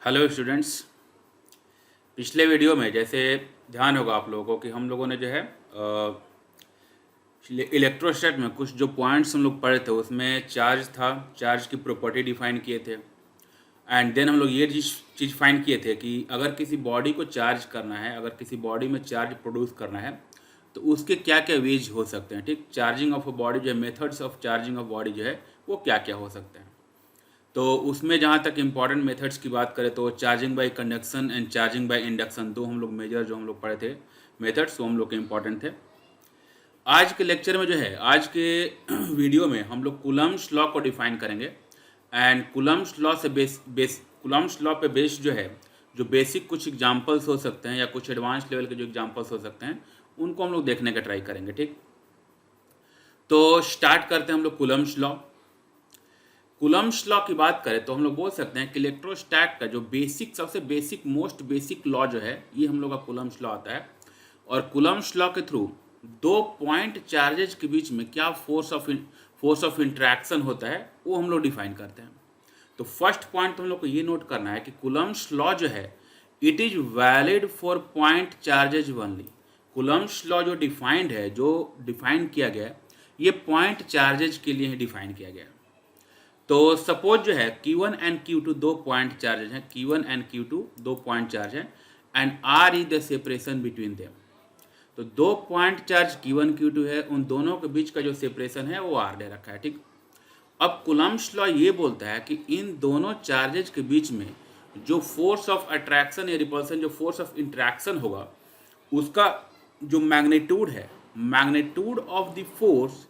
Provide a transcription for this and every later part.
Hello students. पिछले video में जैसे ध्यान होगा आप लोगों को कि हम लोगों ने जो है इलेक्ट्रोस्टैट में कुछ जो पॉइंट्स हम लोग पढ़े थे उसमें चार्ज था, चार्ज की प्रॉपर्टी डिफाइन किए थे। एंड देन हम लोग ये चीज़ फाइंड किए थे कि अगर किसी बॉडी को चार्ज करना है, अगर किसी बॉडी में चार्ज प्रोड्यूस करना है तो उसके क्या क्या वेज हो सकते हैं। ठीक, चार्जिंग ऑफ अ बॉडी जो है, methods of charging of body जो है वो क्या क्या हो सकते हैं। तो उसमें जहाँ तक इम्पॉर्टेंट मेथड्स की बात करें तो charging by conduction and charging by induction, दो हम लोग मेजर जो हम लोग पढ़े थे मेथड्स, वो हम लोग के इम्पॉर्टेंट थे। आज के लेक्चर में जो है, आज के वीडियो में हम लोग कूलम्ब्स लॉ को डिफाइन करेंगे। एंड कूलम्ब्स लॉ से कूलम्ब्स लॉ पे बेस्ड जो है, जो बेसिक कुछ एग्जांपल्स हो सकते हैं या कुछ एडवांस लेवल के जो एग्जांपल्स हो सकते हैं उनको हम लोग देखने का ट्राई करेंगे। ठीक, तो स्टार्ट करते हैं हम लोग कूलम्ब्स लॉ। कूलम्ब्स लॉ की बात करें तो हम लोग बोल सकते हैं कि इलेक्ट्रोस्टैट का जो बेसिक, सबसे बेसिक, मोस्ट बेसिक लॉ जो है, ये हम लोग का कूलम्ब्स लॉ आता है। और कूलम्ब्स लॉ के थ्रू दो पॉइंट चार्जेज के बीच में क्या फोर्स ऑफ इंटरेक्शन होता है वो हम लोग डिफाइन करते हैं। तो फर्स्ट पॉइंट तो हम लोग को ये नोट करना है कि कूलम्ब्स लॉ जो है it is valid for point charges only. Coulomb's law जो डिफाइंड है, जो डिफाइन किया गया है, ये पॉइंट चार्जेज के लिए ही डिफाइन किया गया है। तो सपोज जो है Q1 एंड Q2 दो पॉइंट चार्जेज हैं, Q1 एंड Q2 दो पॉइंट चार्ज हैं and R is the separation between them. तो दो पॉइंट चार्ज Q1 Q2 है, उन दोनों के बीच का जो सेपरेशन है वो R दे रखा है। ठीक, अब कूलम्ब्स लॉ ये बोलता है कि इन दोनों चार्जेज के बीच में जो फोर्स ऑफ अट्रैक्शन या रिपल्सन, जो फोर्स ऑफ इंट्रैक्शन होगा, उसका जो मैग्नीट्यूड है, magnitude of the force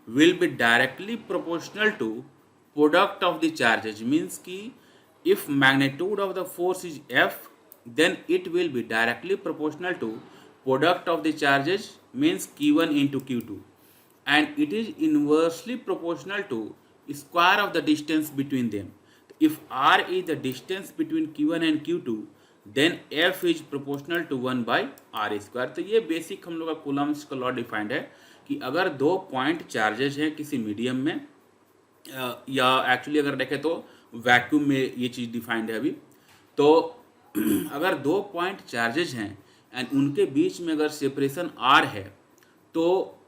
will be directly proportional to product of the charges. Means कि if magnitude of the force is F, then it will be directly proportional to product of the charges, means Q1 into Q2, and it is inversely proportional to square of the distance between them. If R is the distance between Q1 and Q2, then F is proportional to 1 by R square। तो ये basic हम लोग का Coulomb's का law defined है कि अगर दो पॉइंट चार्जेज हैं किसी मीडियम में, या एक्चुअली अगर देखें तो वैक्यूम में ये चीज़ डिफाइंड है अभी। तो अगर दो पॉइंट चार्जेज हैं एंड उनके बीच में अगर सेपरेशन R है, तो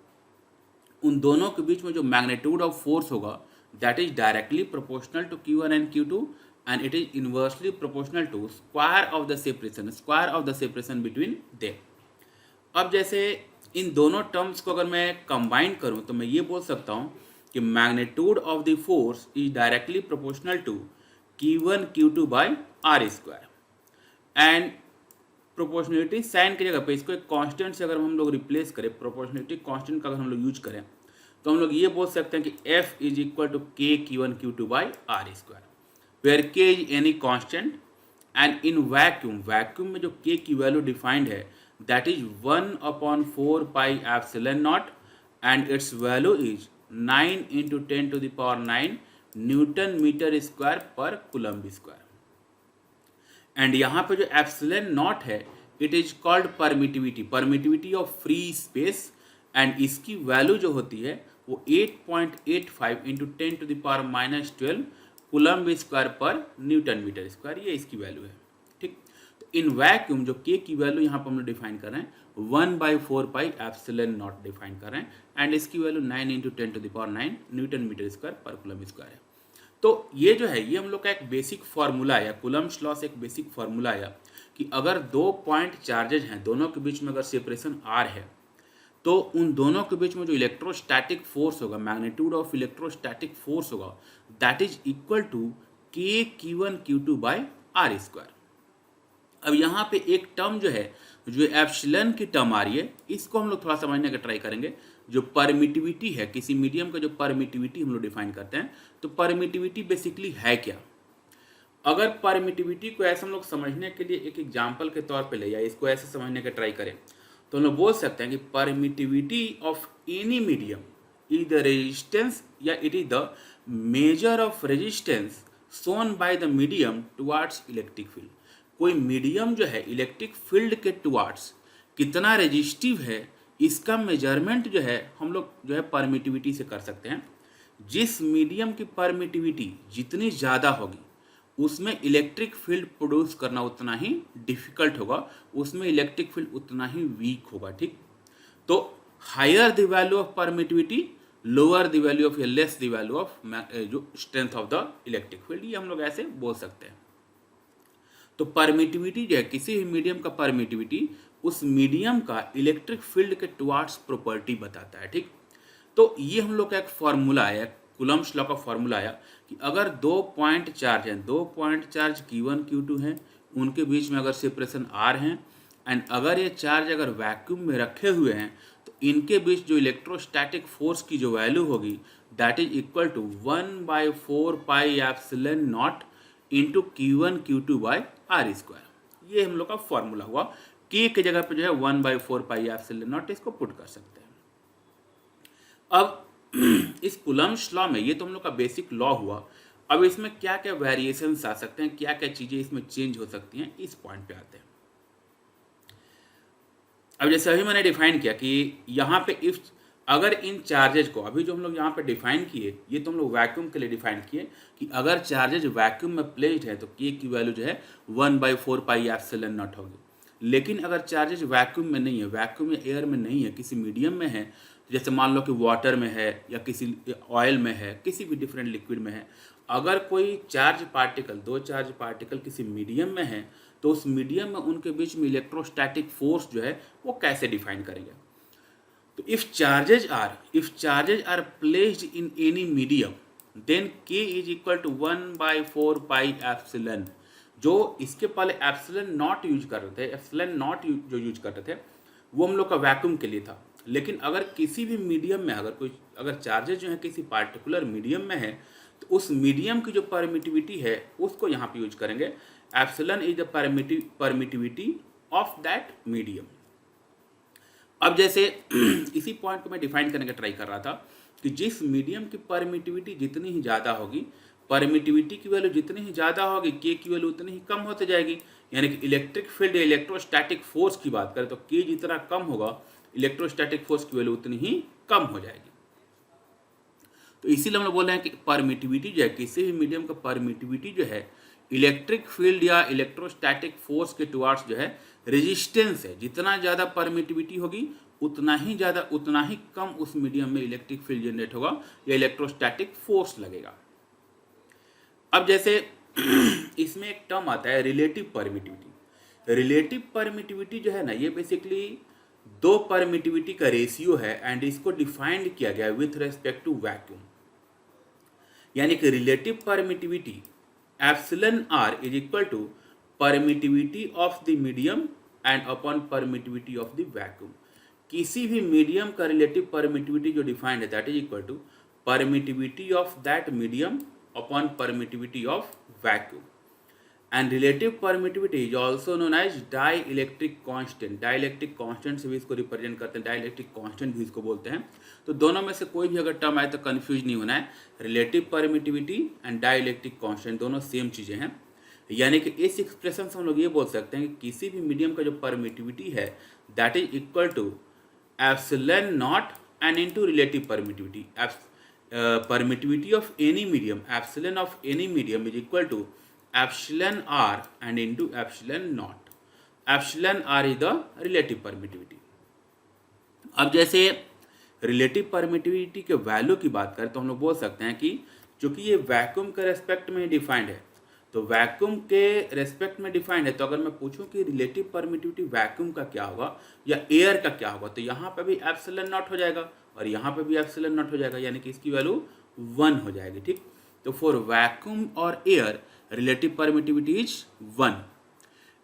उन दोनों के बीच में जो मैग्नीट्यूड ऑफ फोर्स होगा that is directly proportional to Q1 and Q2 and it is inversely proportional to square of the separation between them. अब जैसे इन दोनों टर्म्स को अगर मैं कंबाइन करूं तो मैं ये बोल सकता हूं कि magnitude of the force is directly proportional to Q1 Q2 by R square. And proportionality sign की जगह पे इसको एक कांस्टेंट से अगर हम लोग रिप्लेस करें, प्रोपोर्शनलिटी कांस्टेंट का अगर हम लोग यूज करें तो हम लोग ये बोल सकते हैं कि F is equal to K Q1 Q2 by R square, where K is any constant. And in vacuum, vacuum में जो K की वैल्यू डिफाइंड है that is 1/4 pi epsilon naught and its value is 9 into 10 to the power 9 newton metre square per coulomb square. And यहाँ पे जो epsilon naught है it is called permittivity of free space, and इसकी value जो होती है वो 8.85 into 10 to the power -12 coulomb square per newton metre square, ये इसकी वैल्यू है। ठीक, तो इन वैक्यूम जो K की वैल्यू यहाँ पर हम लोग डिफाइन कर रहे हैं 1/4 पाई एप्सिलॉन नॉट डिफाइन कर रहे हैं, एंड इसकी value 9 into 10 to the power 9 newton metre square per coulomb square है। तो ये जो है ये हम लोग का एक बेसिक फार्मूला है, कूलम्ब्स लॉ से एक बेसिक फार्मूला है कि अगर दो पॉइंट चार्जेज हैं, दोनों के बीच में अगर सेपरेशन R है, तो उन दोनों के बीच में जो इलेक्ट्रोस्टैटिक फोर्स होगा, मैग्नीट्यूड ऑफ इलेक्ट्रोस्टैटिक फोर्स होगा that is equal to K Q1 Q2 by R square. अब यहाँ पे एक टर्म जो है, जो एप्सिलॉन की टर्म आ रही है, इसको हम लोग थोड़ा समझने का ट्राई करेंगे। जो परमिटिविटी है, किसी मीडियम का जो परमिटिविटी हम लोग डिफाइन करते हैं, तो परमिटिविटी बेसिकली है क्या। अगर परमिटिविटी को ऐसे हम लोग समझने के लिए एक एग्जांपल के तौर पे ले, या इसको ऐसे समझने का ट्राई करें तो हम लोग बोल सकते हैं कि permittivity of any medium is the resistance, या it is the measure of resistance shown by the medium towards electric field. कोई मीडियम जो है इलेक्ट्रिक फील्ड के टुवार्ड्स कितना रेजिस्टिव है, इसका मेजरमेंट जो है हम लोग जो है परमिटिविटी से कर सकते हैं। जिस मीडियम की परमिटिविटी जितनी ज़्यादा होगी उसमें इलेक्ट्रिक फील्ड प्रोड्यूस करना उतना ही डिफिकल्ट होगा, उसमें इलेक्ट्रिक फील्ड उतना ही वीक होगा, ठीक। तो higher the value of permittivity, lower the value of, या लेस द वैल्यू ऑफ जो strength of the electric field, ये हम लोग ऐसे बोल सकते हैं। तो परमिटिविटी जो है, किसी भी मीडियम का परमिटिविटी उस मीडियम का इलेक्ट्रिक फील्ड के टुवार्ड्स प्रॉपर्टी बताता है, ठीक। तो ये हम लोग का एक फॉर्मूला आया, कूलम्ब्स लॉ का फॉर्मूला आया कि अगर 2 पॉइंट चार्ज हैं, 2 पॉइंट चार्ज Q1 Q2 हैं, उनके बीच में अगर सेपरेशन R है, एंड अगर ये चार्ज अगर वैक्यूम में रखे हुए हैं, तो इनके बीच जो इलेक्ट्रोस्टैटिक फोर्स की जो वैल्यू होगी that is equal to 1/4 pi epsilon naught into Q1 Q2 by R square. ये हम लोग का फॉर्मूला हुआ। K की जगह पे जो है 1/4 पाई एप्सिलॉन नॉट इसको पुट कर सकते हैं। अब इस कूलम्ब्स लॉ में, ये तो हम लोग का बेसिक लॉ हुआ, अब इसमें क्या क्या वेरिएशंस आ सकते हैं, क्या क्या चीजें इसमें चेंज हो सकती हैं, इस पॉइंट पे आते हैं। अब जैसे अभी मैंने डिफाइन किया कि यहाँ पे इफ अगर इन चार्जेज को, अभी जो हम लोग यहाँ पे डिफाइन किए, ये तो हम लोग वैक्यूम के लिए डिफाइन किए कि अगर चार्जेज वैक्यूम में प्लेस्ड है तो K की वैल्यू जो है 1/4 पाई एप्सिलॉन नॉट होगी। लेकिन अगर चार्जेज वैक्यूम में नहीं है, वैक्यूम या एयर में नहीं है, किसी मीडियम में है, जैसे मान लो कि वाटर में है या किसी ऑयल में है, किसी भी डिफरेंट लिक्विड में है, अगर कोई चार्ज पार्टिकल, 2 चार्ज पार्टिकल किसी मीडियम में है, तो उस मीडियम में उनके बीच में इलेक्ट्रोस्टैटिक फोर्स जो है वो कैसे डिफाइन करेंगे। तो if charges are placed in any medium then K is equal to 1/4 pi epsilon. जो इसके पहले एप्सिलॉन नॉट यूज कर रहे थे, एप्सिलॉन नॉट जो यूज कर रहे थे वो हम लोग का वैक्यूम के लिए था। लेकिन अगर किसी भी मीडियम में अगर चार्जेज जो है किसी पार्टिकुलर मीडियम में है, तो उस मीडियम की जो परमिटिविटी है उसको यहाँ पे यूज करेंगे। Epsilon is the permittivity of that medium. अब जैसे इसी पॉइंट को मैं डिफाइन करने का ट्राई कर रहा था कि जिस मीडियम की परमिटिविटी जितनी ही ज़्यादा होगी, परमिटिविटी की वैल्यू जितनी ही ज़्यादा होगी, K की वैल्यू उतनी ही कम होती जाएगी। यानी कि इलेक्ट्रिक फील्ड या इलेक्ट्रोस्टैटिक फोर्स की बात करें तो K जितना कम होगा, इलेक्ट्रोस्टैटिक फोर्स की वैल्यू उतनी ही कम हो जाएगी। तो इसीलिए हम लोग बोल रहे हैं कि परमिटिविटी जो है, किसी भी मीडियम का परमिटिविटी जो है इलेक्ट्रिक फील्ड या इलेक्ट्रोस्टैटिक फोर्स के टुवार्ड्स जो है रेजिस्टेंस है, जितना ज़्यादा परमिटिविटी होगी उतना ही कम उस मीडियम में इलेक्ट्रिक फील्ड जनरेट होगा या इलेक्ट्रोस्टैटिक फोर्स लगेगा। अब जैसे इसमें एक टर्म आता है रिलेटिव परमिटिविटी। रिलेटिव परमिटिविटी जो है ना, ये बेसिकली 2 परमिटिविटी का रेशियो है एंड इसको डिफाइंड किया गया विथ रेस्पेक्ट टू वैक्यूम। यानी कि relative permittivity epsilon R is equal to permittivity of the medium and upon permittivity of the vacuum. किसी भी मीडियम का रिलेटिव परमिटिविटी जो डिफाइंड है that is equal to permittivity of that medium upon permittivity of vacuum. And relative permittivity is also known as dielectric constant. Dielectric constant से भी इसको represent करते हैं, डाइलेक्ट्रिक कांस्टेंट भी इसको बोलते हैं। तो दोनों में से कोई भी अगर टर्म आए तो कंफ्यूज नहीं होना है। Relative permittivity and dielectric constant दोनों सेम चीज़ें हैं। यानी कि इस एक्सप्रेशन से हम लोग ये बोल सकते हैं कि किसी भी मीडियम का जो परमिटिविटी है that is equal to epsilon naught and into relative permittivity. Permittivity of any medium, epsilon of any medium is equal to epsilon R and into epsilon naught. Epsilon R is the relative permittivity। अब जैसे relative permittivity के value की बात करें तो हम लोग बोल सकते हैं कि चूंकि ये वैक्यूम के रेस्पेक्ट में डिफाइंड है, तो वैक्यूम के रेस्पेक्ट में डिफाइंड है, तो अगर मैं पूछूं कि रिलेटिव परमिटिविटी वैक्यूम का क्या होगा या एयर का क्या होगा, तो यहाँ पे भी एप्सिलॉन नॉट हो जाएगा और यहाँ पे भी एप्सिलॉन नॉट हो जाएगा, यानी कि इसकी वैल्यू 1 हो जाएगी, ठीक। तो फॉर वैक्यूम और एयर रिलेटिव परमिटिविटी इज 1।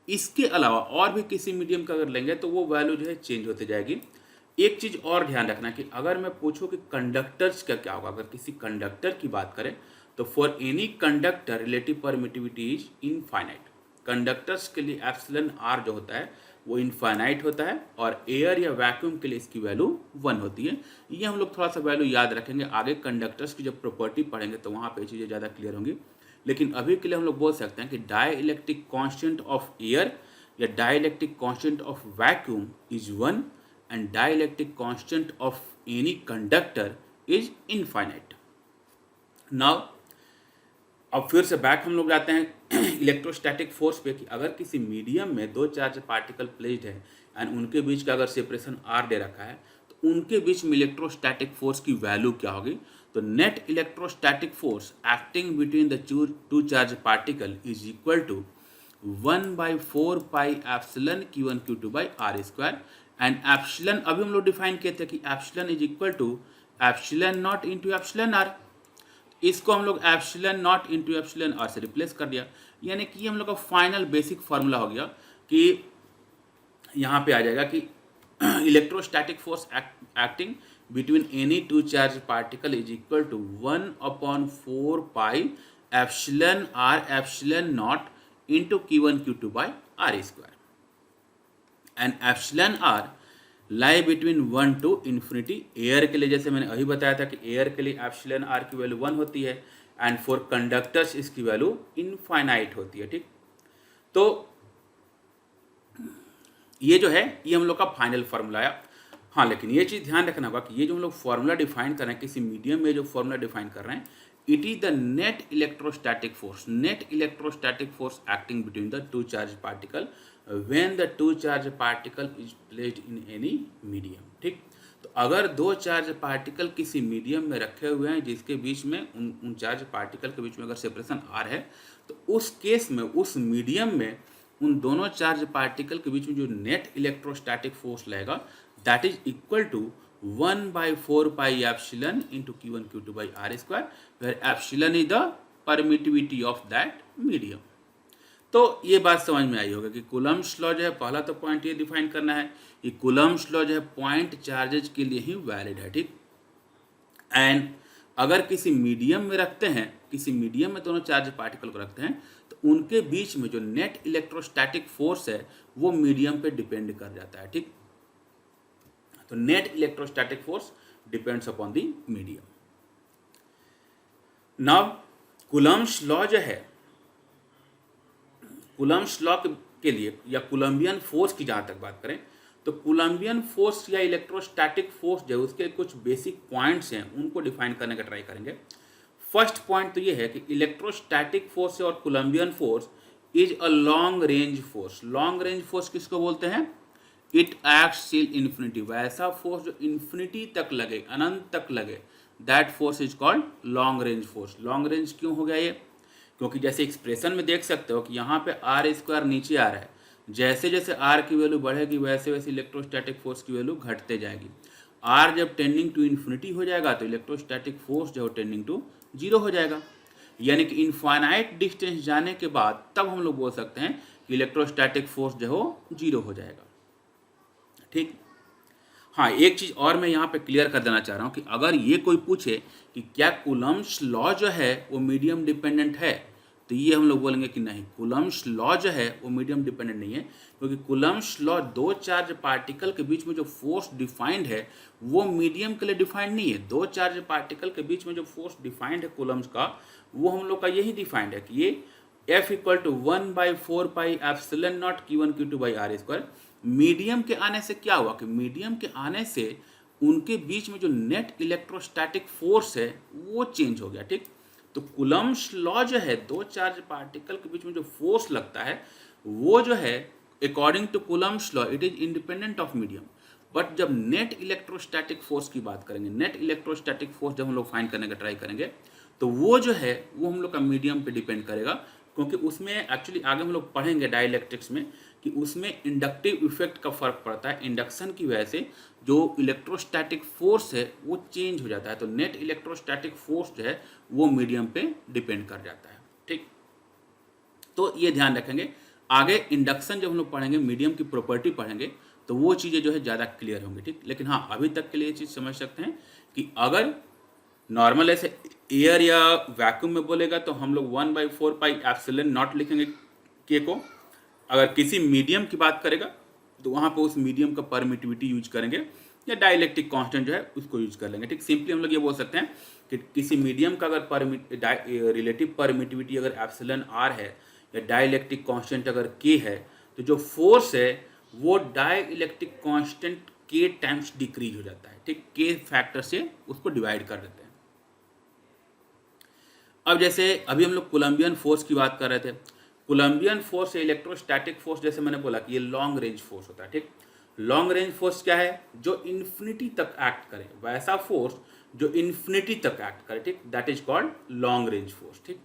इसके अलावा और भी किसी मीडियम का अगर लेंगे तो वो वैल्यू जो है चेंज होती जाएगी। एक चीज़ और ध्यान रखना कि अगर मैं पूछूं कि कंडक्टर्स का क्या होगा, अगर किसी कंडक्टर की बात करें तो for any conductor relative permittivity is infinite. Conductors के लिए एप्सिलॉन R जो होता है वो इनफाइनाइट होता है और एयर या वैक्यूम के लिए इसकी वैल्यू 1 होती है। ये हम लोग थोड़ा सा वैल्यू याद रखेंगे, आगे कंडक्टर्स की जब प्रॉपर्टी पढ़ेंगे तो वहाँ पे चीज़ें ज़्यादा क्लियर होंगी। लेकिन अभी के लिए हम लोग बोल सकते हैं कि डाइलेक्ट्रिक कांस्टेंट ऑफ एयर या dielectric constant of vacuum is 1 and dielectric constant of any conductor is infinite. Now अब फिर से बैक हम लोग जाते हैं इलेक्ट्रोस्टैटिक फोर्स पे कि अगर किसी मीडियम में दो चार्ज पार्टिकल प्लेस्ड है एंड उनके बीच का अगर सेपरेशन आर दे रखा है तो उनके बीच में इलेक्ट्रोस्टैटिक फोर्स की वैल्यू क्या होगी? तो net electrostatic force acting between the two charge particle is equal to 1/4 pi epsilon Q1 Q2 by R square and epsilon अभी हम लोग डिफाइन किए थे कि epsilon is equal to epsilon naught into epsilon R. इसको हम लोग epsilon naught into epsilon R से रिप्लेस कर दिया, यानी कि हम लोग का फाइनल बेसिक फार्मूला हो गया कि यहाँ पे आ जाएगा कि electrostatic force acting between any two charge particle is equal to 1/4 pi epsilon R epsilon naught into Q1 Q2 by R square and epsilon R lie between 1 to infinity. Air के लिए जैसे मैंने अभी बताया था कि एयर के लिए एप्सिलॉन आर की वैल्यू 1 होती है एंड फॉर कंडक्टर्स इसकी वैल्यू इनफाइनाइट होती है। ठीक, तो ये जो है ये हम लोग का फाइनल फार्मूला है। हाँ, लेकिन ये चीज़ ध्यान रखना होगा कि ये जो हम लोग फार्मूला डिफाइन कर रहे हैं किसी मीडियम में जो फार्मूला डिफाइन कर रहे हैं it is the net electrostatic force acting between the two charge particle when the two charge particle is placed in any medium. ठीक, तो अगर दो चार्ज पार्टिकल किसी मीडियम में रखे हुए हैं जिसके बीच में उन चार्ज पार्टिकल के बीच में अगर सेपरेशन आर है तो उस केस में उस मीडियम में उन दोनों चार्ज पार्टिकल के बीच में जो नेट इलेक्ट्रोस्टैटिक फोर्स लगेगा that is equal to 1/4 pi epsilon into Q1 Q2 by R square where epsilon is the permittivity of that medium. तो ये बात समझ में आई होगा कि कूलम्ब्स लॉ जो है पहला तो पॉइंट ये डिफाइन करना है कि कूलम्ब्स लॉ जो है पॉइंट चार्जेज के लिए ही वैलिड है। ठीक, एंड अगर किसी मीडियम में रखते हैं, किसी मीडियम में दोनों चार्ज पार्टिकल को रखते हैं तो उनके बीच में जो नेट इलेक्ट्रोस्टैटिक फोर्स है वो मीडियम पे डिपेंड कर जाता है। ठीक, तो net electrostatic force depends upon the medium. Now Coulomb's law जो है, कूलम्ब्स लॉ के लिए या कोलंबियन फोर्स की जहाँ तक बात करें तो कोलंबियन फोर्स या इलेक्ट्रोस्टैटिक फोर्स जो है उसके कुछ बेसिक पॉइंट्स हैं उनको डिफाइन करने का ट्राई करेंगे। फर्स्ट पॉइंट तो ये है कि इलेक्ट्रोस्टैटिक फोर्स और Coulombian force is a long range force. Long range force किसको बोलते हैं? इट एक्ट्स टिल इन्फिनिटी, वैसा फोर्स जो इन्फिनिटी तक लगे, अनंत तक लगे, that force is called long range force. Long range क्यों हो गया ये? क्योंकि जैसे एक्सप्रेशन में देख सकते हो कि यहाँ पे आर स्क्वायर नीचे आ रहा है, जैसे जैसे आर की वैल्यू बढ़ेगी वैसे वैसे इलेक्ट्रोस्टैटिक फोर्स की वैल्यू घटते जाएगी। आर जब टेंडिंग टू इन्फिनिटी हो जाएगा तो इलेक्ट्रोस्टैटिक फोर्स जो है टेंडिंग टू जीरो हो जाएगा, यानी कि इनफाइनाइट डिस्टेंस जाने के बाद तब हम लोग बोल सकते हैं कि इलेक्ट्रोस्टैटिक फोर्स जो है जीरो हो जाएगा। ठीक, हाँ, एक चीज़ और मैं यहाँ पे क्लियर कर देना चाह रहा हूँ कि अगर ये कोई पूछे कि क्या कूलम्ब्स लॉ जो है वो मीडियम डिपेंडेंट है तो ये हम लोग बोलेंगे कि नहीं, कूलम्ब्स लॉ जो है वो मीडियम डिपेंडेंट नहीं है, क्योंकि कूलम्ब्स लॉ दो चार्ज पार्टिकल के बीच में जो फोर्स डिफाइंड है वो मीडियम के लिए डिफाइंड नहीं है। दो चार्ज पार्टिकल के बीच में जो फोर्स डिफाइंड है कूलम्ब्स का वो हम लोग का यही डिफाइंड है कि ये F equal to 1/4 pi epsilon naught Q1 Q2 by R square. Medium के आने से क्या हुआ कि मीडियम के आने से उनके बीच में जो नेट इलेक्ट्रोस्टैटिक फोर्स है वो चेंज हो गया। ठीक, तो कूलम्ब्स लॉ जो है दो चार्ज पार्टिकल के बीच में जो फोर्स लगता है वो जो है according to Coulomb's law it is independent of medium. But जब नेट इलेक्ट्रोस्टैटिक फोर्स की बात करेंगे, नेट इलेक्ट्रोस्टैटिक फोर्स जब हम लोग फाइंड करने का ट्राई करेंगे तो वो जो है वो हम लोग का मीडियम पे डिपेंड करेगा, क्योंकि उसमें एक्चुअली आगे हम लोग पढ़ेंगे डाइलेक्ट्रिक्स में कि उसमें इंडक्टिव इफेक्ट का फर्क पड़ता है। इंडक्शन की वजह से जो इलेक्ट्रोस्टैटिक फोर्स है वो चेंज हो जाता है, तो नेट इलेक्ट्रोस्टैटिक फोर्स जो है वो मीडियम पे डिपेंड कर जाता है। ठीक, तो ये ध्यान रखेंगे। आगे इंडक्शन जब हम लोग पढ़ेंगे, मीडियम की प्रॉपर्टी पढ़ेंगे तो वो चीज़ें जो है ज़्यादा क्लियर होंगी। ठीक, लेकिन हाँ अभी तक के लिए ये चीज़ समझ सकते हैं कि अगर नॉर्मल ऐसे एयर या वैक्यूम में बोलेगा तो हम लोग 1/4 पाई एप्सिलॉन नॉट लिखेंगे के को। अगर किसी मीडियम की बात करेगा तो वहाँ पे उस मीडियम का परमिटिविटी यूज करेंगे या डाइलेक्ट्रिक कांस्टेंट जो है उसको यूज कर लेंगे। ठीक, सिंपली हम लोग ये बोल सकते हैं कि किसी मीडियम का अगर रिलेटिव परमिटिविटी अगर एप्सिलॉन आर है या डाइलेक्ट्रिक कांस्टेंट अगर के है तो जो फोर्स है वो डाइलेक्ट्रिक कांस्टेंट के टाइम्स डिक्रीज हो जाता है। ठीक, के फैक्टर से उसको डिवाइड कर देते हैं। अब जैसे अभी हम लोग कोलंबियन फोर्स की बात कर रहे थे। कोलंबियन फोर्स या इलेक्ट्रोस्टैटिक फोर्स, जैसे मैंने बोला कि ये लॉन्ग रेंज फोर्स होता है, ठीक। लॉन्ग रेंज फोर्स क्या है? जो इन्फिनिटी तक एक्ट करे, वैसा फोर्स जो इन्फिनिटी तक एक्ट करे, ठीक, that is called long range force, ठीक।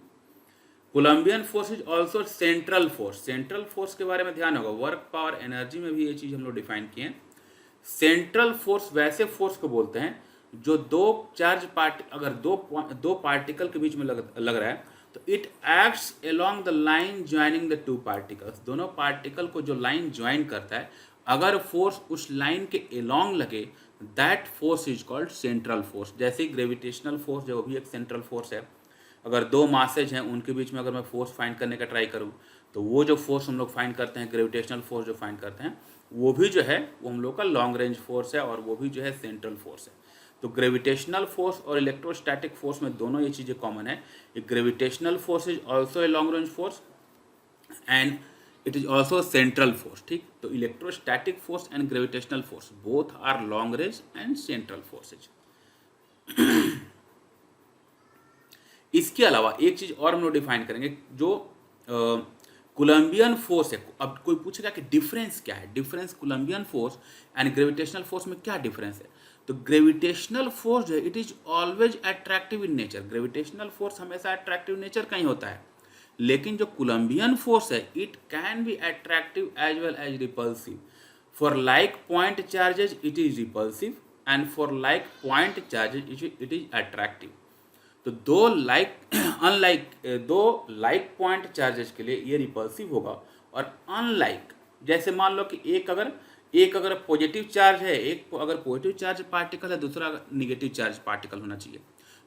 Coulombian force is also central force. Central force के बारे में ध्यान होगा, वर्क पावर एनर्जी में भी ये चीज हम लोग डिफाइन किए हैं। सेंट्रल फोर्स वैसे फोर्स को बोलते हैं जो दो चार्ज पार्ट अगर दो पार्टिकल के बीच में लग रहा है तो it acts along the line joining the two particles. दोनों पार्टिकल को जो लाइन ज्वाइन करता है, अगर फोर्स उस लाइन के अलोंग लगे, that force is called central force. जैसे ग्रेविटेशनल फोर्स जो भी एक सेंट्रल फोर्स है, अगर दो मासेज हैं उनके बीच में अगर मैं फोर्स फाइंड करने का ट्राई करूं, तो वो जो फोर्स हम लोग फाइंड करते हैं, ग्रेविटेशनल फोर्स जो फाइंड करते हैं, वो भी जो है वो हम लोग का लॉन्ग रेंज फोर्स है, और वो भी जो है सेंट्रल फोर्स है। तो ग्रेविटेशनल फोर्स और इलेक्ट्रोस्टैटिक फोर्स में दोनों ये चीज़ें कॉमन है। Gravitational force is also a long range force and it is also central force, ठीक। तो electrostatic force and gravitational force both are long range and central forces. इसके अलावा एक चीज और हम लोग डिफाइन करेंगे, जो कोलंबियन फोर्स है। अब कोई पूछेगा कि डिफरेंस क्या है, difference Coulombian force and gravitational force में क्या डिफरेंस है? तो ग्रेविटेशनल फोर्स जो है it is always attractive in nature. Gravitational force हमेशा अट्रैक्टिव नेचर का ही होता है, लेकिन जो कोलंबियन फोर्स है it can be attractive as well as repulsive. For like point charges it is repulsive and for like point charges it is attractive. तो दो लाइक पॉइंट चार्जेस के लिए ये रिपल्सिव होगा, और अनलाइक, जैसे मान लो कि एक अगर पॉजिटिव चार्ज है, एक अगर पॉजिटिव चार्ज पार्टिकल है, दूसरा निगेटिव चार्ज पार्टिकल होना चाहिए,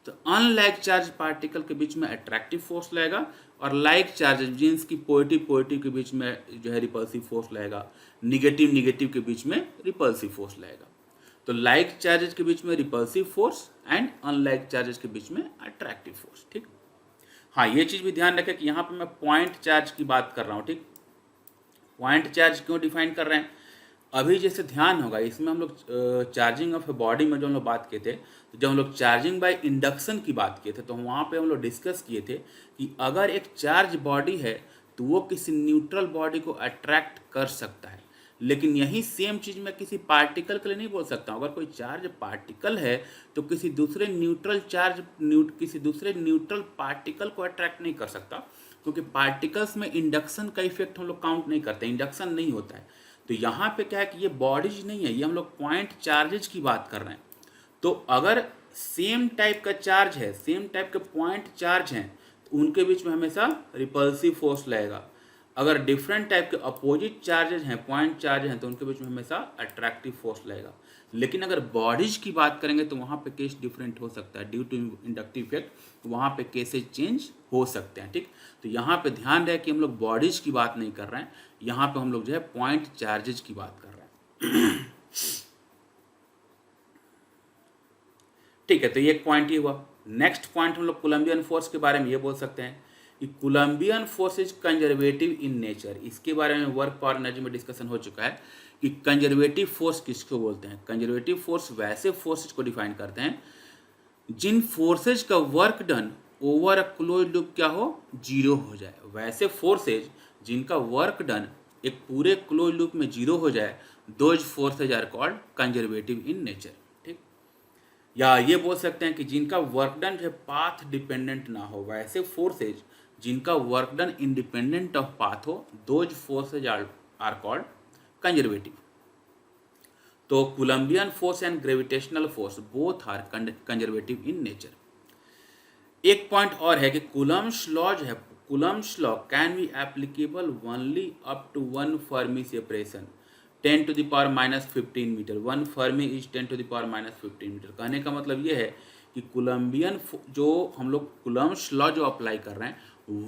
तो अनलाइक चार्ज पार्टिकल के बीच में अट्रैक्टिव फोर्स लगेगा, और लाइक चार्ज जिन्स की पॉजिटिव के बीच में जो है रिपल्सिव फोर्स लगेगा, निगेटिव के बीच में रिपल्सिव फोर्स लगेगा। तो लाइक चार्जेस के बीच में repulsive force and unlike charges के बीच में अट्रैक्टिव फोर्स, ठीक। हाँ, ये चीज भी ध्यान रखें कि यहाँ पे मैं पॉइंट चार्ज की बात कर रहा हूँ, ठीक। पॉइंट चार्ज क्यों डिफाइन कर रहे हैं? अभी जैसे ध्यान होगा, इसमें हम लोग चार्जिंग ऑफ ए बॉडी में जो हम लोग बात किए थे, तो जब हम लोग चार्जिंग बाय इंडक्शन की बात किए थे, तो वहाँ पे हम लोग डिस्कस किए थे कि अगर एक चार्ज बॉडी है तो वो किसी न्यूट्रल बॉडी को अट्रैक्ट कर सकता है, लेकिन यही सेम चीज़ मैं किसी पार्टिकल के लिए नहीं बोल सकता हूँ। अगर कोई चार्ज पार्टिकल है तो किसी दूसरे न्यूट्रल पार्टिकल को अट्रैक्ट नहीं कर सकता, क्योंकि पार्टिकल्स में इंडक्शन का इफेक्ट हम लोग काउंट नहीं करते, इंडक्शन नहीं होता है। तो यहाँ पे क्या है कि ये बॉडीज नहीं है, ये हम लोग पॉइंट चार्जेज की बात कर रहे हैं। तो अगर सेम टाइप का चार्ज है, सेम टाइप के पॉइंट चार्ज हैं, तो उनके बीच में हमेशा रिपल्सिव फोर्स लगेगा। अगर डिफरेंट टाइप के अपोजिट चार्जेज हैं, पॉइंट चार्ज हैं, तो उनके बीच में हमेशा अट्रैक्टिव फोर्स लगेगा। लेकिन अगर बॉडीज की बात करेंगे तो वहाँ पे केस डिफरेंट हो सकता है, ड्यू टू इंडक्टिव इफेक्ट वहाँ पे केसेज चेंज हो सकते हैं, ठीक। तो यहाँ पे ध्यान रहे कि हम लोग बॉडीज की बात नहीं कर रहे हैं, यहाँ पे हम लोग जो है पॉइंट चार्जेज की बात कर रहे हैं। ठीक है, तो ये एक पॉइंट ही हुआ। नेक्स्ट पॉइंट हम लोग कोलंबियन फोर्स के बारे में ये बोल सकते हैं कि Coulombian force is conservative in nature. इसके बारे में वर्क पावर एनर्जी में डिस्कशन हो चुका है कि कंजर्वेटिव फोर्स किसको बोलते हैं। कंजर्वेटिव फोर्स वैसे फोर्सेज को डिफाइन करते हैं जिन फोर्सेज का work done over a close loop क्या हो, जीरो हो जाए। वैसे फोर्सेज जिनका वर्क डन एक पूरे क्लोज लूप में जीरो हो जाए, those forces are called conservative in nature, ठीक। या ये बोल सकते हैं कि जिनका वर्क डन जो है पाथ डिपेंडेंट ना हो, वैसे फोर्सेज जिनका work done independent of path हो, those forces are called conservative. तो Coulombian force and gravitational force both are conservative in nature. एक पॉइंट और है कि कूलम्ब्स लॉ जो है, Coulomb's law can be applicable only up to 1 fermi separation 10 to the power -15 metre. 1 fermi is 10 to the power -15 metre. कहने का मतलब ये है कि कोलंबियन जो हम लोग कूलम्ब्स लॉ जो अप्लाई कर रहे हैं,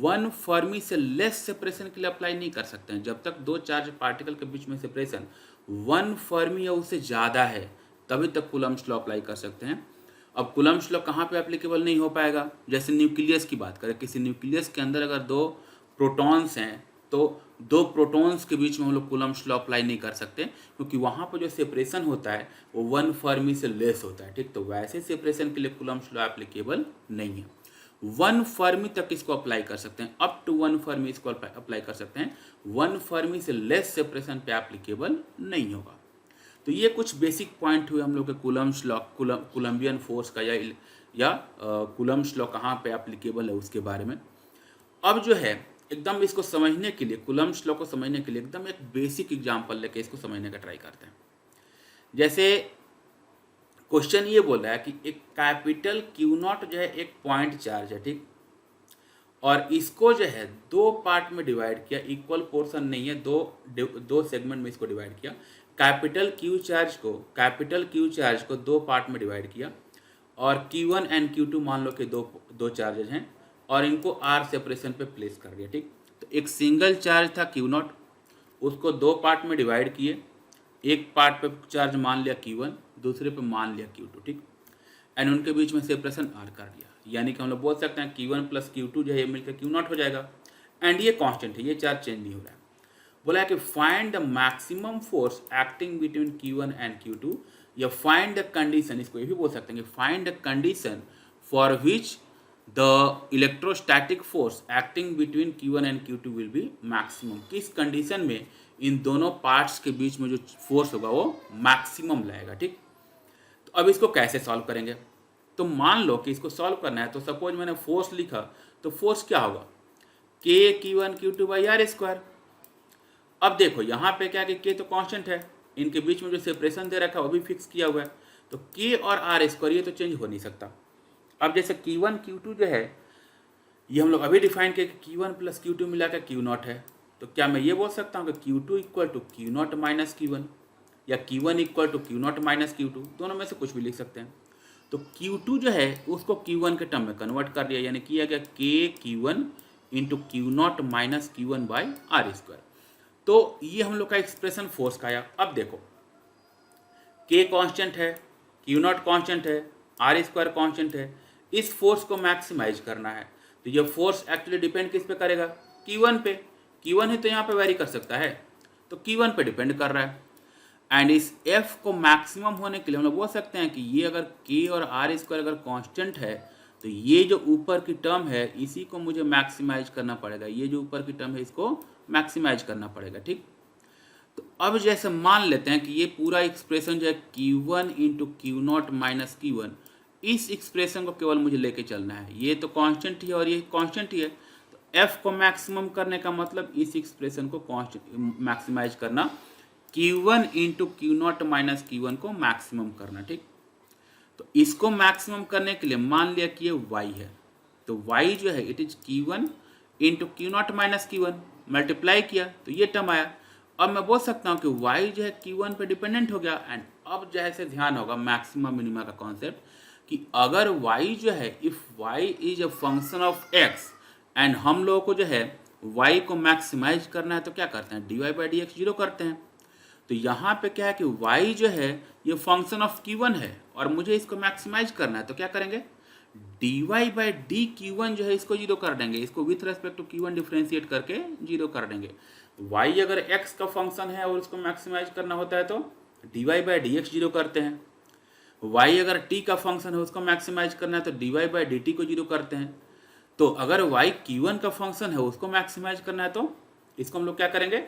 1 फर्मी से लेस सेपरेशन के लिए अप्लाई नहीं कर सकते हैं। जब तक दो चार्ज पार्टिकल के बीच में सेपरेशन 1 फर्मी या उससे ज़्यादा है, तभी तक कूलम्ब्स लॉ अप्लाई कर सकते हैं। अब कूलम्ब्स लॉ कहाँ पे एप्लीकेबल नहीं हो पाएगा? जैसे न्यूक्लियस की बात करें, किसी न्यूक्लियस के अंदर अगर दो प्रोटॉन्स हैं तो दो प्रोटॉन्स के बीच में हम लोग कूलम्ब्स लॉ अप्लाई नहीं कर सकते, क्योंकि वहाँ पर जो सेपरेशन होता है वो 1 फर्मी से लेस होता है, ठीक। तो वैसे सेपरेशन के लिए कूलम्ब्स लॉ एप्लीकेबल नहीं है। 1 फर्मी तक इसको अप्लाई कर सकते हैं, अप टू 1 फर्मी इसको अप्लाई कर सकते हैं। 1 फर्मी से लेस सेपरेशन पे एप्लीकेबल नहीं होगा। तो ये कुछ बेसिक पॉइंट हुए हम लोग के कूलम्ब्स लॉ, कोलम्बियन फोर्स का, या कूलम्ब्स लॉ कहाँ पे एप्लीकेबल है उसके बारे में। अब जो है एकदम इसको समझने के लिए, कूलम्ब्स लॉ को समझने के लिए एकदम एक बेसिक एग्जांपल लेके इसको समझने का ट्राई करते हैं। जैसे क्वेश्चन ये बोल रहा है कि एक कैपिटल क्यू नॉट जो है एक पॉइंट चार्ज है, ठीक, और इसको जो है 2 पार्ट में डिवाइड किया, इक्वल पोर्शन नहीं है, दो सेगमेंट में इसको डिवाइड किया। कैपिटल क्यू चार्ज को 2 पार्ट में डिवाइड किया, और Q1 एंड Q2 मान लो कि दो चार्जेज हैं, और इनको R सेपरेशन पे प्लेस कर दिया, ठीक। तो एक सिंगल चार्ज था Q0, उसको 2 पार्ट में डिवाइड किए, एक पार्ट पे चार्ज मान लिया Q1, दूसरे पे मान लिया Q2, ठीक, एंड उनके बीच में सेपरेशन R कर दिया। यानी कि हम लोग बोल सकते हैं Q1 प्लस Q2 जो है ये मिलकर Q0 हो जाएगा, एंड ये कांस्टेंट है, ये चार्ज चेंज नहीं हो रहा है। बोला है कि find the maximum force acting between Q1 and Q2, या फाइंड द कंडीशन, इसको ये भी बोल सकते हैं कि find the condition for which the electrostatic force acting between Q1 and Q2 will be maximum. किस कंडीशन में इन दोनों पार्ट्स के बीच में जो फोर्स होगा वो मैक्सिमम लाएगा, ठीक। तो अब इसको कैसे सॉल्व करेंगे? तो मान लो कि इसको सॉल्व करना है, तो सपोज मैंने फोर्स लिखा, तो फोर्स क्या होगा, K Q1 Q2 by R square. अब देखो यहाँ पे क्या कि K तो कांस्टेंट है, इनके बीच में जो सेपरेशन दे रखा है वो भी फिक्स किया हुआ है, तो K और आर स्क्वायर ये तो चेंज हो नहीं सकता। अब जैसे Q1 Q2 जो है ये हम लोग अभी डिफाइन किए कि Q1 प्लस Q2 मिला के Q0 है, तो क्या मैं ये बोल सकता हूँ कि Q2 equal to Q0 minus Q1, या Q1 equal to Q0 minus Q2, दोनों में से कुछ भी लिख सकते हैं। तो Q2 जो है उसको Q1 के टर्म में कन्वर्ट कर दिया, यानी किया गया K Q1 into Q0 minus Q1 by R square. तो ये हम लोग का एक्सप्रेशन फोर्स का आया। अब देखो K कांस्टेंट है, Q0 कांस्टेंट है, आर स्क्वायर कांस्टेंट है, इस फोर्स को मैक्सिमाइज करना है, तो ये फोर्स एक्चुअली डिपेंड किस पे करेगा, Q1 पे। Q1 ही तो यहाँ पे वेरी कर सकता है, तो Q1 पे डिपेंड कर रहा है। एंड इस F को मैक्सिमम होने के लिए हम लोग बोल सकते हैं कि ये अगर K और आर स्क्वायर अगर कांस्टेंट है, तो ये जो ऊपर की टर्म है इसी को मुझे मैक्सिमाइज करना पड़ेगा, ये जो ऊपर की टर्म है इसको मैक्सिमाइज करना पड़ेगा, ठीक। तो अब जैसे मान लेते हैं कि ये पूरा एक्सप्रेशन जो है Q1 into Q0 minus Q1, इस एक्सप्रेशन को केवल मुझे लेके चलना है, ये तो कांस्टेंट ही है और ये कांस्टेंट ही है, तो F को मैक्सिमम करने का मतलब इस एक्सप्रेशन को कांस्टेंट मैक्सिमाइज करना, Q1 into Q0 minus Q1 को मैक्सिमम करना, ठीक। तो इसको मैक्सिमम करने के लिए मान लिया कि ये y है, तो y जो है it is Q1 into Q0 minus Q1, multiply किया तो ये टर्म आया। अब मैं बोल सकता हूँ कि y जो है Q1 पे डिपेंडेंट हो गया। एंड अब जैसे ध्यान होगा मैक्सिमम मिनिमा का कॉन्सेप्ट, कि अगर y जो है, if y is a function of x, and हम लोगों को जो है y को मैक्सिमाइज करना है, तो क्या करते हैं, dy by D x zero करते हैं। तो यहाँ पे क्या है कि y जो है ये फंक्शन ऑफ Q1 है और मुझे इसको मैक्सिमाइज करना है, तो क्या करेंगे, dy बाई डी Q1 जो है इसको जीरो कर देंगे, इसको with respect to Q1 differentiate करके जीरो कर देंगे। y अगर x का फंक्शन है और उसको मैक्सिमाइज करना होता है तो dy by D x zero करते हैं। y अगर t का फंक्शन है उसको मैक्सिमाइज करना है तो dy बाई डी टी को जीरो करते हैं। तो अगर y Q1 का फंक्शन है उसको मैक्सिमाइज करना है तो इसको हम लोग क्या करेंगे,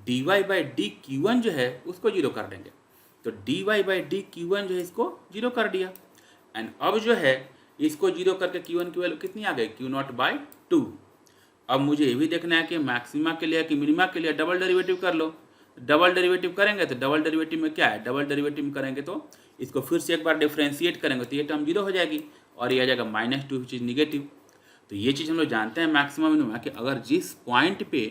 dy बाई डी Q1 जो है उसको जीरो कर देंगे। तो dy बाई डी Q1 जो है इसको जीरो कर दिया। एंड अब जो है इसको जीरो करके Q1 की वैल्यू कितनी आ गई, Q0 बाई 2। अब मुझे ये भी देखना है कि मैक्सिमा के लिए कि मिनिमा के लिए डबल डेरिवेटिव कर लो। डबल डेरिवेटिव करेंगे तो डबल डेरिवेटिव में क्या है, डबल डेरिवेटिव में करेंगे तो इसको फिर से एक बार डिफ्रेंशिएट करेंगे तो ये टर्म जीरो हो जाएगी और ये आ जाएगा -2 विच इज निगेटिव। तो ये चीज़ हम लोग जानते हैं मैक्सिमम मिनिमा कि अगर जिस पॉइंट पे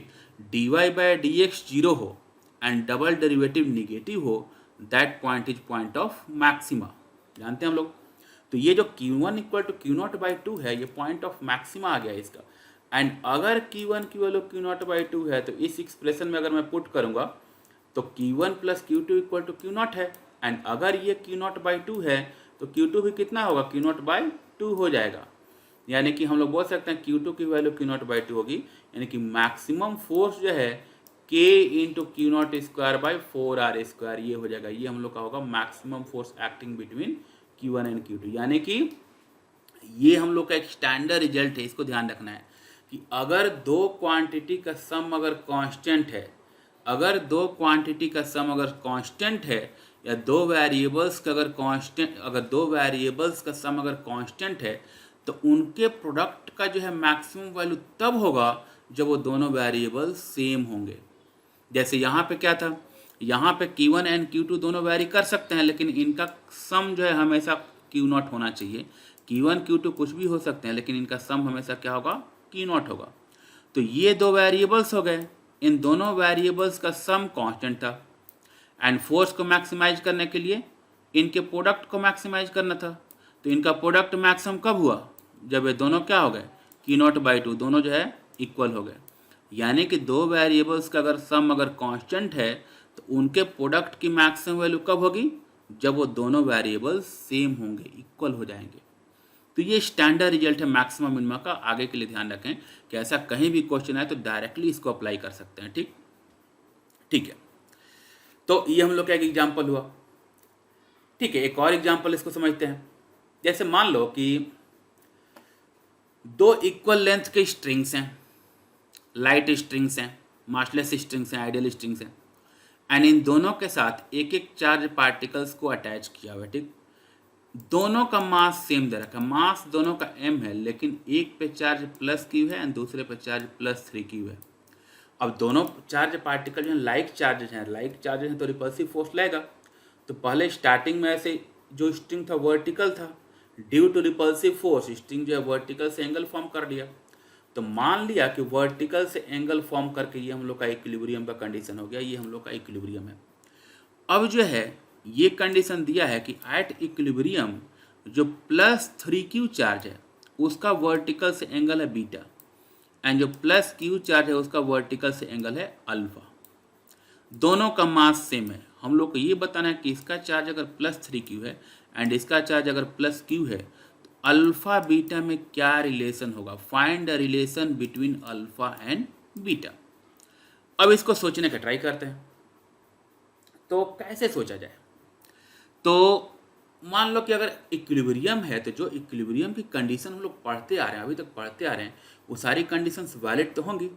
dy by D x zero हो एंड डबल डेरिवेटिव निगेटिव हो, that point is point of maxima, जानते हैं हम लोग। तो ये जो Q1 equal to Q0 by 2 है, ये पॉइंट ऑफ मैक्सिमा आ गया इसका। एंड अगर Q1 की वैल्यू Q0 बाई 2 है तो इस एक्सप्रेशन में अगर मैं पुट करूंगा तो Q1 plus Q2 equal to Q0 है। एंड अगर ये Q0 बाई 2 है तो Q2 भी कितना होगा, Q0 बाई 2 हो जाएगा। यानी कि हम लोग बोल सकते हैं Q2 की वैल्यू Q0 बाई 2 होगी, यानी कि मैक्सिमम फोर्स जो है K into Q0 square by 4R square, ये हो जाएगा। ये हम लोग का होगा maximum force acting between Q1 and Q2। यानी कि ये हम लोग का एक स्टैंडर्ड रिजल्ट है, इसको ध्यान रखना है कि अगर दो क्वांटिटी का सम अगर कांस्टेंट है, अगर दो क्वांटिटी का सम अगर कांस्टेंट है, या दो वेरिएबल्स का अगर कांस्टेंट, अगर दो वेरिएबल्स का सम अगर कांस्टेंट है, तो उनके प्रोडक्ट का जो है मैक्सिमम वैल्यू तब होगा जब वो दोनों वेरिएबल सेम होंगे। जैसे यहाँ पे क्या था, यहाँ पे Q1 एंड Q2 दोनों वेरी कर सकते हैं, लेकिन इनका सम जो है हमेशा Q0 होना चाहिए। Q1 Q2 कुछ भी हो सकते हैं, लेकिन इनका सम हमेशा क्या होगा, Q0 होगा। तो ये दो वेरिएबल्स हो गए, इन दोनों वेरिएबल्स का सम कांस्टेंट था, एंड फोर्स को मैक्सिमाइज करने के लिए इनके प्रोडक्ट को मैक्सिमाइज करना था। तो इनका प्रोडक्ट मैक्सिमम कब हुआ, जब ये दोनों क्या हो गए, Q0/2, दोनों जो है इक्वल हो गए। यानी कि दो वेरिएबल्स का अगर सम अगर कांस्टेंट है, तो उनके प्रोडक्ट की मैक्सिमम वैल्यू कब होगी, जब वो दोनों वेरिएबल्स सेम होंगे, इक्वल हो जाएंगे। तो ये स्टैंडर्ड रिजल्ट है मैक्सिमम मिनिमा का। आगे के लिए ध्यान रखें कि ऐसा कहीं भी क्वेश्चन आए तो डायरेक्टली इसको अप्लाई कर सकते हैं। ठीक है। तो ये हम लोग का एक एग्जाम्पल हुआ। ठीक है, एक और एग्जाम्पल इसको समझते हैं। जैसे मान लो कि दो इक्वल लेंथ के स्ट्रिंग्स हैं, लाइट स्ट्रिंग्स हैं, मासलेस स्ट्रिंग्स हैं, आइडियल स्ट्रिंग्स हैं, एंड इन दोनों के साथ एक एक चार्ज पार्टिकल्स को अटैच किया हुआ है। ठीक, दोनों का मास सेम दे रखा है, मास दोनों का m है, लेकिन एक पे चार्ज प्लस क्यू है एंड दूसरे पे चार्ज +3 क्यू है। अब दोनों चार्ज पार्टिकल जो है लाइक चार्जेज हैं, तो रिपल्सिव फोर्स लगेगा। तो पहले स्टार्टिंग में ऐसे जो स्ट्रिंग था वर्टिकल था, due to repulsive force string जो है वर्टिकल से एंगल फॉर्म कर दिया। तो मान लिया कि वर्टिकल से एंगल फॉर्म करके ये हम लोग का इक्विलिब्रियम का कंडीशन हो गया, ये हम लोग का इक्विलिब्रियम है। अब जो है ये कंडीशन दिया है कि एट इक्विलिब्रियम जो +3q चार्ज है उसका वर्टिकल से एंगल है बीटा, एंड जो +q चार्ज है उसका वर्टिकल से एंगल है अल्फा। दोनों का मास सेम है। हम लोग को ये बताना है कि इसका चार्ज अगर +3q है एंड इसका चार्ज अगर +q है, तो अल्फा बीटा में क्या रिलेशन होगा। Find the relation between alpha and beta. अब इसको सोचने का ट्राई करते हैं। तो कैसे सोचा जाए, तो मान लो कि अगर इक्विलिब्रियम है, तो जो इक्विलिब्रियम की कंडीशन हम लोग पढ़ते आ रहे हैं, अभी तक पढ़ते आ रहे हैं, वो सारी कंडीशंस वैलिड तो होंगी।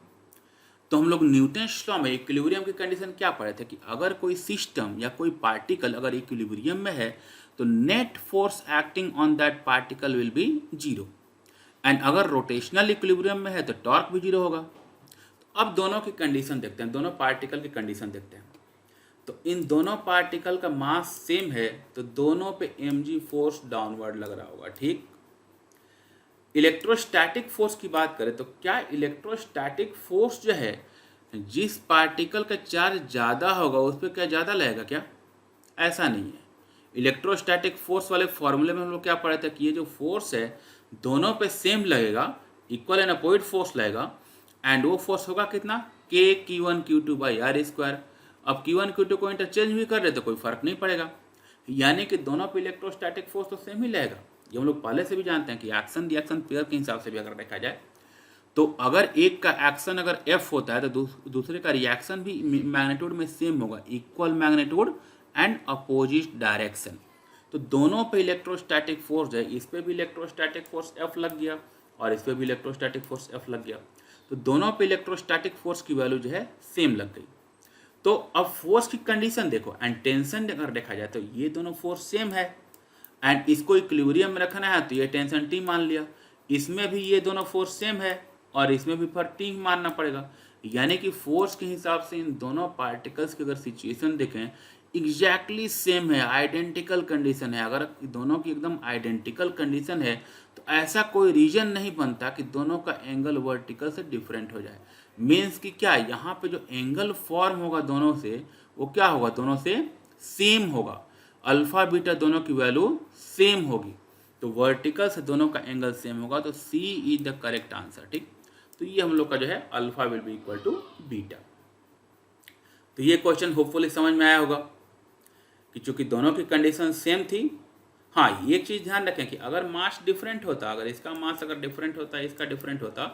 तो हम लोग न्यूटन्स लॉ में इक्विलिब्रियम की कंडीशन क्या पढ़े थे कि अगर कोई सिस्टम या कोई पार्टिकल अगर इक्विलिब्रियम में है, तो net force acting on that particle will be 0, and अगर रोटेशनल इक्विलिब्रियम में है तो टॉर्क भी 0 होगा। तो अब दोनों की कंडीशन देखते हैं, दोनों पार्टिकल की कंडीशन देखते हैं। तो इन दोनों पार्टिकल का मास सेम है, तो दोनों पे mg फोर्स डाउनवर्ड लग रहा होगा। ठीक, इलेक्ट्रोस्टैटिक फोर्स की बात करें तो क्या इलेक्ट्रोस्टैटिक फोर्स जो है, जिस पार्टिकल का चार्ज ज़्यादा होगा उस पर क्या ज़्यादा लगेगा क्या, ऐसा नहीं है। इलेक्ट्रोस्टैटिक फोर्स वाले फॉर्मूले में हम लोग क्या पढ़े थे कि ये जो फोर्स है दोनों पे सेम लगेगा, इक्वल एंड अपोजिट फोर्स लगेगा, एंड वो फोर्स होगा कितना, K/Q1Q2/r²। अब Q1 Q2 को इंटरचेंज भी कर रहे तो कोई फर्क नहीं पड़ेगा, यानी कि दोनों पे इलेक्ट्रोस्टैटिक फोर्स तो सेम ही लगेगा। ये हम लोग पहले से भी जानते हैं कि एक्शन रिएक्शन पेयर के हिसाब से भी अगर देखा जाए, तो अगर एक का एक्शन अगर F होता है तो दूसरे का रिएक्शन भी मैग्नीट्यूड में सेम होगा, equal magnitude and opposite direction. तो दोनों पे इलेक्ट्रोस्टैटिक फोर्स है, इस पे भी इलेक्ट्रोस्टैटिक फोर्स F लग गया और इस पे भी इलेक्ट्रोस्टैटिक फोर्स F लग गया। तो दोनों पे इलेक्ट्रोस्टैटिक फोर्स की वैल्यू जो है सेम लग गई। तो अब फोर्स की कंडीशन देखो, एंड टेंशन अगर देखा जाए तो ये दोनों फोर्स सेम है, एंड इसको इक्विलिब्रियम में रखना है तो ये टेंशन T मान लिया। इसमें भी ये दोनों फोर्स सेम है और इसमें भी फिर T मानना पड़ेगा। यानी कि फोर्स के हिसाब से इन दोनों पार्टिकल्स की अगर सिचुएशन देखें एग्जैक्टली सेम है, आइडेंटिकल कंडीशन है। अगर दोनों की एकदम आइडेंटिकल कंडीशन है तो ऐसा कोई रीजन नहीं बनता कि दोनों का एंगल वर्टिकल से डिफरेंट हो जाए। मीन्स कि क्या, यहाँ पे जो एंगल फॉर्म होगा दोनों से वो क्या होगा, दोनों से सेम होगा, अल्फा बीटा दोनों की वैल्यू सेम होगी, तो वर्टिकल से दोनों का एंगल सेम होगा। तो C is the correct answer. ठीक, तो ये हम लोग का जो है alpha will be equal to beta. तो ये क्वेश्चन होपफुली समझ में आया होगा कि चूंकि दोनों की कंडीशन सेम थी। हाँ, ये एक चीज़ ध्यान रखें कि अगर मास डिफरेंट होता, अगर इसका मास अगर डिफरेंट होता, इसका डिफरेंट होता,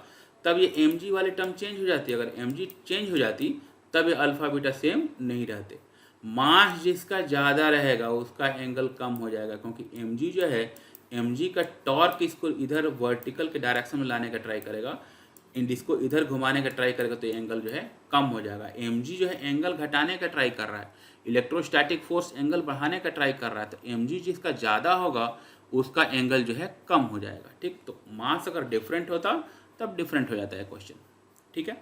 तब ये mg वाली टर्म चेंज हो जाती। अगर mg चेंज हो जाती तब ये अल्फा बीटा सेम नहीं रहते। मास जिसका ज़्यादा रहेगा उसका एंगल कम हो जाएगा, क्योंकि mg जो है mg का टॉर्क इसको इधर वर्टिकल के डायरेक्शन में लाने का ट्राई करेगा, इसको इधर घुमाने का ट्राई करेगा तो एंगल जो है कम हो जाएगा। mg जो है एंगल घटाने का ट्राई कर रहा है, इलेक्ट्रोस्टैटिक फोर्स एंगल बढ़ाने का ट्राई कर रहा है, तो mg जिसका ज़्यादा होगा उसका एंगल जो है कम हो जाएगा। ठीक, तो मास अगर डिफरेंट होता तब डिफरेंट हो जाता है क्वेश्चन। ठीक है,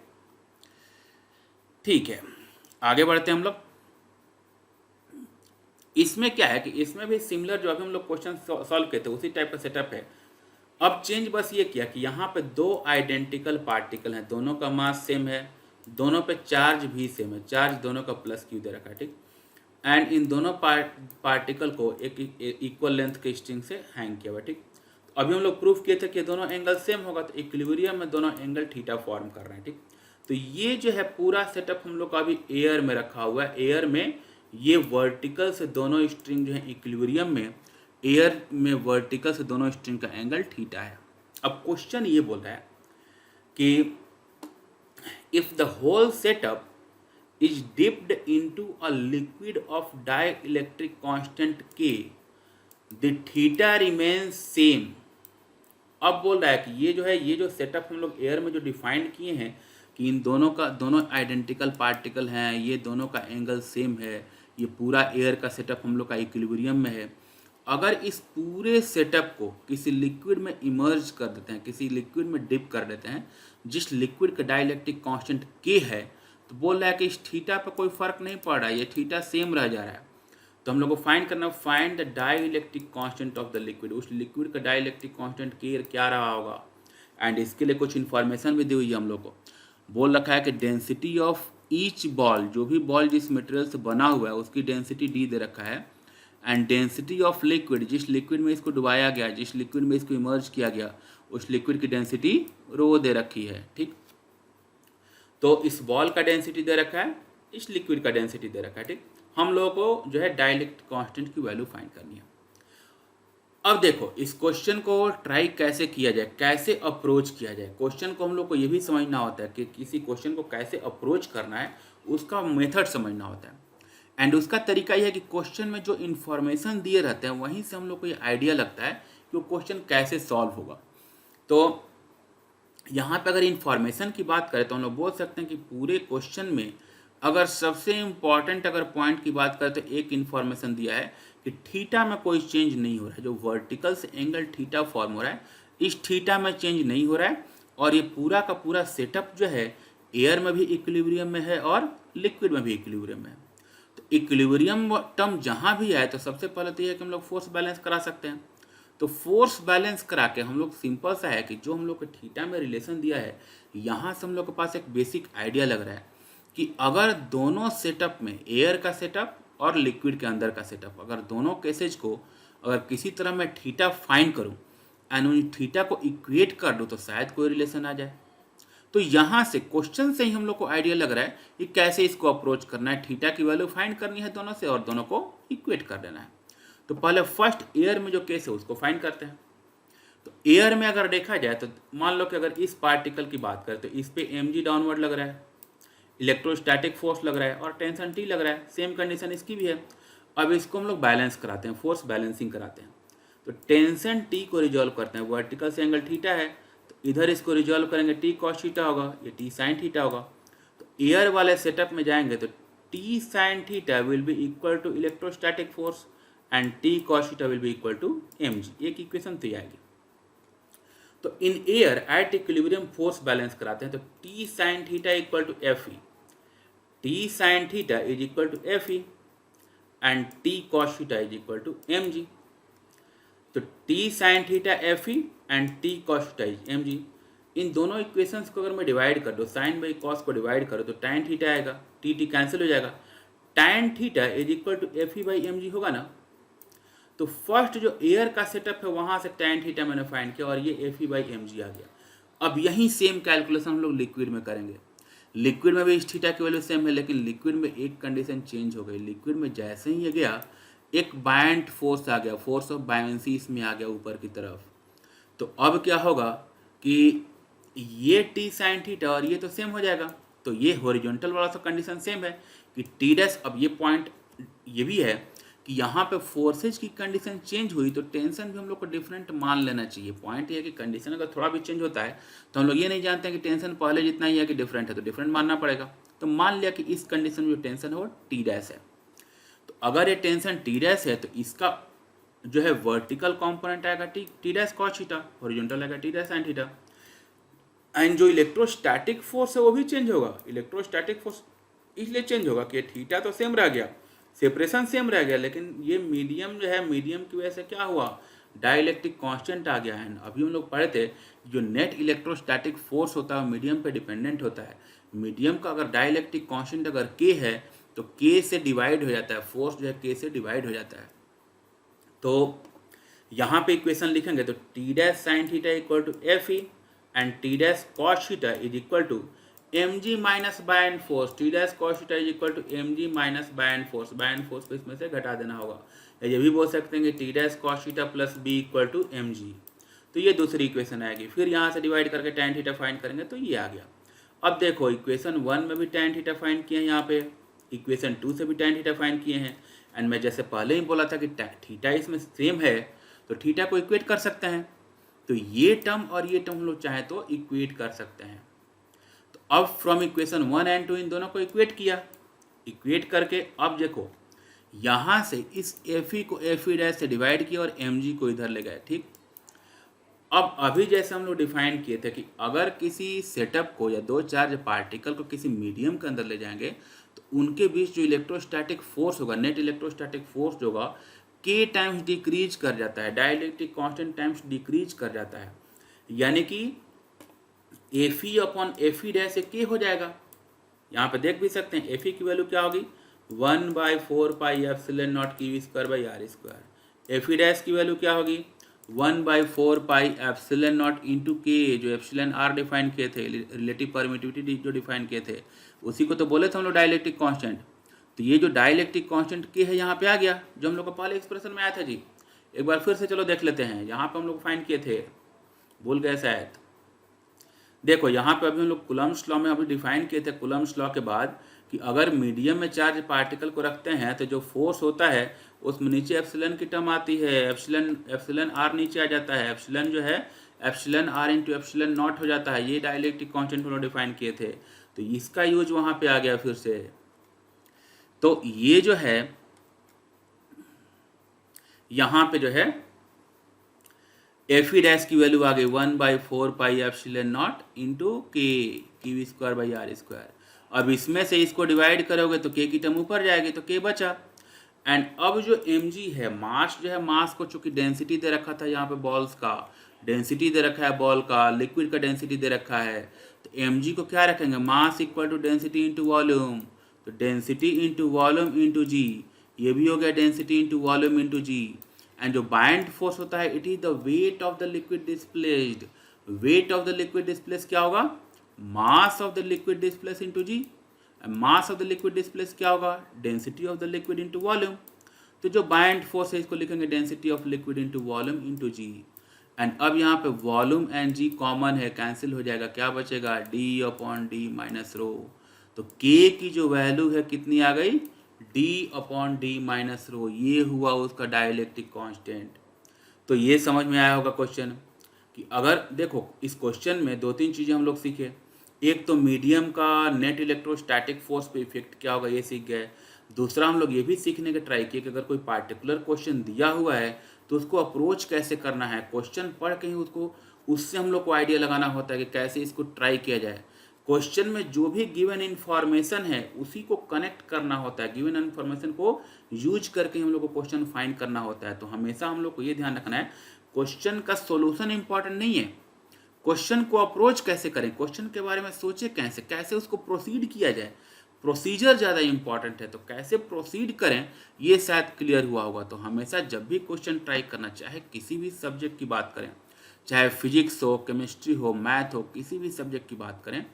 ठीक है, आगे बढ़ते हैं हम लोग। इसमें क्या है कि इसमें भी सिमिलर जो अभी हम लोग क्वेश्चन सॉल्व किए थे उसी टाइप का सेटअप है। अब चेंज बस ये किया कि यहाँ पे दो आइडेंटिकल पार्टिकल हैं, दोनों का मास सेम है, दोनों पे चार्ज भी सेम है, चार्ज दोनों का प्लस क्यू दे रखा है। ठीक, एंड इन दोनों पार्टिकल को एक इक्वल लेंथ के स्ट्रिंग से हैंग किया हुआ। ठीक, तो अभी हम लोग प्रूफ किए थे कि दोनों एंगल सेम होगा, तो इक्विलिब्रियम में दोनों एंगल थीटा फॉर्म कर रहे हैं। ठीक, तो ये जो है पूरा सेटअप हम लोग का अभी एयर में रखा हुआ है। एयर में ये वर्टिकल से दोनों स्ट्रिंग जो है इक्विलिब्रियम में, एयर में वर्टिकल से दोनों स्ट्रिंग का एंगल थीटा है। अब क्वेश्चन ये बोल रहा है कि if the whole setup is dipped into a liquid of dielectric constant K, the theta remains same। अब बोल रहा है कि ये जो सेटअप हम लोग एयर में जो डिफाइन किए हैं कि इन दोनों आइडेंटिकल पार्टिकल हैं, ये दोनों का एंगल सेम है, ये पूरा एयर का सेटअप हम लोग का इक्विलिब्रियम में है। अगर इस पूरे सेटअप को किसी लिक्विड में इमर्ज कर देते हैं, किसी लिक्विड में डिप कर देते हैं जिस लिक्विड का डाइलेक्ट्रिक कांस्टेंट K है, तो बोल रहा है कि इस थीटा पर कोई फर्क नहीं पड़ रहा है, ये थीटा सेम रह जा रहा है। तो हम लोग को फाइंड करना, find the dielectric constant of the liquid. उस लिक्विड का डाइलेक्ट्रिक कांस्टेंट क्या रहा होगा, एंड इसके लिए कुछ इन्फॉर्मेशन भी दी हुई है हम लोग को। बोल रखा है कि डेंसिटी ऑफ ईच बॉल, जो भी बॉल जिस मटेरियल से बना हुआ है उसकी डेंसिटी d दे रखा है, एंड डेंसिटी ऑफ लिक्विड, जिस लिक्विड में इसको डुबाया गया, जिस लिक्विड में इसको इमर्ज किया गया, उस लिक्विड की डेंसिटी रो दे रखी है। ठीक, तो इस बॉल का डेंसिटी दे रखा है, इस लिक्विड का डेंसिटी दे रखा है। ठीक, हम लोगों को जो है डाइलेक्ट्रिक कांस्टेंट की वैल्यू फाइंड करनी है। अब देखो इस क्वेश्चन को ट्राई कैसे किया जाए, कैसे अप्रोच किया जाए। क्वेश्चन को हम लोग को ये भी समझना होता है कि किसी क्वेश्चन को कैसे अप्रोच करना है, उसका मेथड समझना होता है। एंड उसका तरीका यह है कि क्वेश्चन में जो इन्फॉर्मेशन दिए रहते हैं वहीं से हम लोग को ये आइडिया लगता है कि वो क्वेश्चन कैसे सॉल्व होगा। तो यहाँ पे अगर इन्फॉर्मेशन की बात करें तो हम लोग बोल सकते हैं कि पूरे क्वेश्चन में अगर सबसे इम्पॉर्टेंट अगर पॉइंट की बात करें तो एक इन्फॉर्मेशन दिया है कि थीटा में कोई चेंज नहीं हो रहा है। जो वर्टिकल से एंगल थीटा फॉर्म हो रहा है, इस थीटा में चेंज नहीं हो रहा है, और ये पूरा का पूरा सेटअप जो है एयर में भी इक्विलिब्रियम में है और लिक्विड में भी इक्विलिब्रियम में है। तो इक्विलिब्रियम टर्म जहाँ भी आए तो सबसे पहले तो ये है कि हम लोग फोर्स बैलेंस करा सकते हैं। तो फोर्स बैलेंस करा के हम लोग सिंपल सा है कि जो हम लोग को थीटा में रिलेशन दिया है, यहाँ से हम लोग के पास एक बेसिक आइडिया लग रहा है कि अगर दोनों सेटअप में, एयर का सेटअप और लिक्विड के अंदर का सेटअप, अगर दोनों केसेज को अगर किसी तरह मैं थीटा फाइंड करूँ एंड उन थीटा को इक्वेट कर दूँ तो शायद कोई रिलेशन आ जाए। तो यहाँ से क्वेश्चन से ही हम लोग को आइडिया लग रहा है कि कैसे इसको अप्रोच करना है। थीटा की वैल्यू फाइंड करनी है दोनों से और दोनों को इक्वेट कर देना है। तो पहले फर्स्ट एयर में जो केस है उसको फाइंड करते हैं। तो एयर में अगर देखा जाए तो मान लो कि अगर इस पार्टिकल की बात करें तो इस पे mg डाउनवर्ड लग रहा है, इलेक्ट्रोस्टैटिक फोर्स लग रहा है और टेंशन T लग रहा है। सेम कंडीशन इसकी भी है। अब इसको हम लोग बैलेंस कराते हैं, फोर्स बैलेंसिंग कराते हैं। तो टेंशन T को रिजॉल्व करते हैं, वर्टिकल से एंगल थीटा है तो इधर इसको रिजॉल्व करेंगे, T cos थीटा होगा, ये T sin थीटा होगा। तो एयर वाले सेटअप में जाएंगे तो T sin theta will be equal to electrostatic force and T cos theta will be equal to mg। एक इक्वेशन तो आएगी। तो in air at equilibrium force balance कराते हैं तो T sin theta equal to Fe, T sin theta is equal to Fe and T cos theta is equal to mg। तो T sin theta Fe and T cos theta is mg। इन दोनों equations को अगर मैं divide कर दूँ, sine by cos को divide करो तो tan थीटा आएगा, T कैंसिल हो जाएगा, tan theta is equal to Fe by mg होगा ना। तो फर्स्ट जो एयर का सेटअप है वहाँ से tan थीटा मैंने फाइंड किया और ये Fe बाई mg आ गया। अब यही सेम कैलकुलेशन हम लोग लिक्विड में करेंगे। लिक्विड में भी इस थीटा की वैल्यू सेम है, लेकिन लिक्विड में एक कंडीशन चेंज हो गई। लिक्विड में जैसे ही ये गया एक बायंट फोर्स आ गया, फोर्स ऑफ बायंसी इसमें आ गया ऊपर की तरफ। तो अब क्या होगा कि ये T sin थीटा और ये तो सेम हो जाएगा। तो ये हॉरिजॉन्टल वाला तो कंडीशन सेम है कि T डैश, अब ये पॉइंट ये भी है कि यहाँ पे फोर्सेज की कंडीशन चेंज हुई तो टेंशन भी हम लोग को डिफरेंट मान लेना चाहिए। पॉइंट ये है कि कंडीशन अगर थोड़ा भी चेंज होता है तो हम लोग ये नहीं जानते हैं कि टेंशन पहले जितना ही है कि डिफरेंट है, तो डिफरेंट मानना पड़ेगा। तो मान लिया कि इस कंडीशन में जो टेंशन है वो टी डैश है, तो अगर ये टेंशन टी डैश है तो इसका जो है वर्टिकल कंपोनेंट आएगा T dash cos theta, horizontal आएगा T dash sine theta. And जो इलेक्ट्रोस्टैटिक फोर्स है वो भी चेंज होगा। इलेक्ट्रोस्टैटिक फोर्स इसलिए चेंज होगा कि थीटा तो सेम रह गया, सेपरेशन सेम रह गया, लेकिन ये मीडियम जो है, मीडियम की वजह से क्या हुआ, डाइलेक्ट्रिक कांस्टेंट आ गया है। अभी हम लोग पढ़े थे जो नेट इलेक्ट्रोस्टैटिक फोर्स होता है मीडियम पे डिपेंडेंट होता है। मीडियम का अगर डाइलेक्ट्रिक कांस्टेंट अगर के है तो के से डिवाइड हो जाता है, फोर्स जो है के से डिवाइड हो जाता है। तो यहाँ पे इक्वेशन लिखेंगे तो T dash sine theta equal to F E and T dash cos theta is equal to M G minus buoyant force. T dash cos theta is equal to M G minus buoyant force. Buoyant force को इसमें से घटा देना होगा, या ये भी बोल सकते हैं कि T dash cos theta plus B equal to M G. तो ये दूसरी इक्वेशन आएगी। फिर यहाँ से डिवाइड करके tan थीटा फाइंड करेंगे तो ये आ गया। अब देखो इक्वेशन 1 में भी tan थीटा फाइंड किए हैं, यहाँ पे इक्वेशन 2 से भी tan थीटा फाइंड किए हैं। एंड मैं जैसे पहले ही बोला था कि थीटा इसमें सेम है तो थीटा को इक्वेट कर सकते हैं। तो ये टर्म और ये टर्म हम लोग चाहे तो इक्वेट कर सकते हैं। तो अब फ्रॉम इक्वेशन 1 एंड 2 इन दोनों को इक्वेट किया। इक्वेट करके अब देखो यहाँ से इस एफ ई को एफ ई डैश से डिवाइड किया और एम जी को इधर ले गए। ठीक, अब अभी जैसे हम लोग डिफाइन किए थे कि अगर किसी सेटअप को या दो चार्ज पार्टिकल को किसी मीडियम के अंदर ले जाएंगे तो उनके बीच जो इलेक्ट्रोस्टैटिक फोर्स होगा, नेट इलेक्ट्रोस्टैटिक फोर्स जो होगा, के टाइम्स डिक्रीज कर जाता है, डाइलेक्ट्रिक कांस्टेंट टाइम्स डिक्रीज कर जाता है। यानी कि F E upon F E dash के हो जाएगा। यहाँ पे देख भी सकते हैं एफ ई की वैल्यू क्या होगी, 1/4 pi epsilon naught Q square by R square. F E dash की वैल्यू क्या होगी, 1/4 पाई एप्सिलॉन नॉट इंटू के, जो एप्सिलॉन आर डिफाइन किए थे, रिलेटिव परमिटिविटी जो डिफाइन किए थे, उसी को तो बोले थे हम लोग डाइलेक्ट्रिक कांस्टेंट। तो ये जो डाइलेक्ट्रिक कांस्टेंट के है यहाँ पे आ गया, जो हम लोग का पहले एक्सप्रेशन में आया था जी। एक बार फिर से चलो देख लेते हैं, यहाँ पे हम लोग फाइंड किए थे, भूल गए शायद। देखो यहाँ पे अभी हम लोग कूलम्ब्स लॉ में अभी डिफाइन किए थे, कूलम्ब्स लॉ के बाद, कि अगर मीडियम में चार्ज पार्टिकल को रखते हैं तो जो फोर्स होता है उसमें नीचे एप्सिलॉन की टर्म आती है, एप्सिलॉन आर नीचे आ जाता है, एप्सिलॉन जो है epsilon R into epsilon naught हो जाता है। ये डाइलेक्ट्रिक कांस्टेंट हम लोग डिफाइन किए थे, तो इसका यूज वहाँ पे आ गया फिर से। तो ये जो है यहाँ पे जो है एफ ई डैश की वैल्यू आ गई 1/4 pi epsilon naught into K Q square by R square. अब इसमें से इसको डिवाइड करोगे तो के की टर्म ऊपर जाएगी तो के बचा। एंड अब जो एम जी है, मास जो है, मास को चूंकि डेंसिटी दे रखा था, यहाँ पे बॉल्स का डेंसिटी दे रखा है, बॉल का, लिक्विड का डेंसिटी दे रखा है, तो एम जी को क्या रखेंगे, mass equal to density into volume. तो density into volume into G, ये भी हो गया density into volume into G. And जो बाइंड फोर्स होता है, it is the weight of the liquid displaced. Weight of the liquid displace क्या होगा, mass of the liquid displace into G. Mass of the liquid displace क्या होगा, density of the liquid into volume. तो जो buoyant force है इसको लिखेंगे density of liquid into volume into G. And अब यहाँ पे वॉल्यूम एंड जी कॉमन है, कैंसिल हो जाएगा, क्या बचेगा, D upon D minus rho. तो के की जो वैल्यू है कितनी आ गई, D upon D minus rho. ये हुआ उसका डाइलेक्ट्रिक कांस्टेंट। तो ये समझ में आया होगा क्वेश्चन, कि अगर देखो इस क्वेश्चन में दो तीन चीज़ें हम लोग सीखे। एक तो मीडियम का नेट इलेक्ट्रोस्टैटिक फोर्स पे इफेक्ट क्या होगा, ये सीख गए। दूसरा हम लोग ये भी सीखने का ट्राई किए कि अगर कोई पार्टिकुलर क्वेश्चन दिया हुआ है तो उसको अप्रोच कैसे करना है। क्वेश्चन पढ़ के ही उससे हम लोग को आइडिया लगाना होता है कि कैसे इसको ट्राई किया जाए। क्वेश्चन में जो भी गिवन इन्फॉर्मेशन है उसी को कनेक्ट करना होता है, गिवन इन्फॉर्मेशन को यूज करके हम लोग को क्वेश्चन फाइंड करना होता है। तो हमेशा हम लोग को ये ध्यान रखना है, क्वेश्चन का सोल्यूशन इंपॉर्टेंट नहीं है, क्वेश्चन को अप्रोच कैसे करें, क्वेश्चन के बारे में सोचे कैसे, कैसे उसको प्रोसीड किया जाए, प्रोसीजर ज़्यादा इंपॉर्टेंट है। तो कैसे प्रोसीड करें ये शायद क्लियर हुआ होगा। तो हमेशा जब भी क्वेश्चन ट्राई करना, चाहे किसी भी सब्जेक्ट की बात करें, चाहे फिजिक्स हो, केमिस्ट्री हो, मैथ हो, किसी भी सब्जेक्ट की बात करें,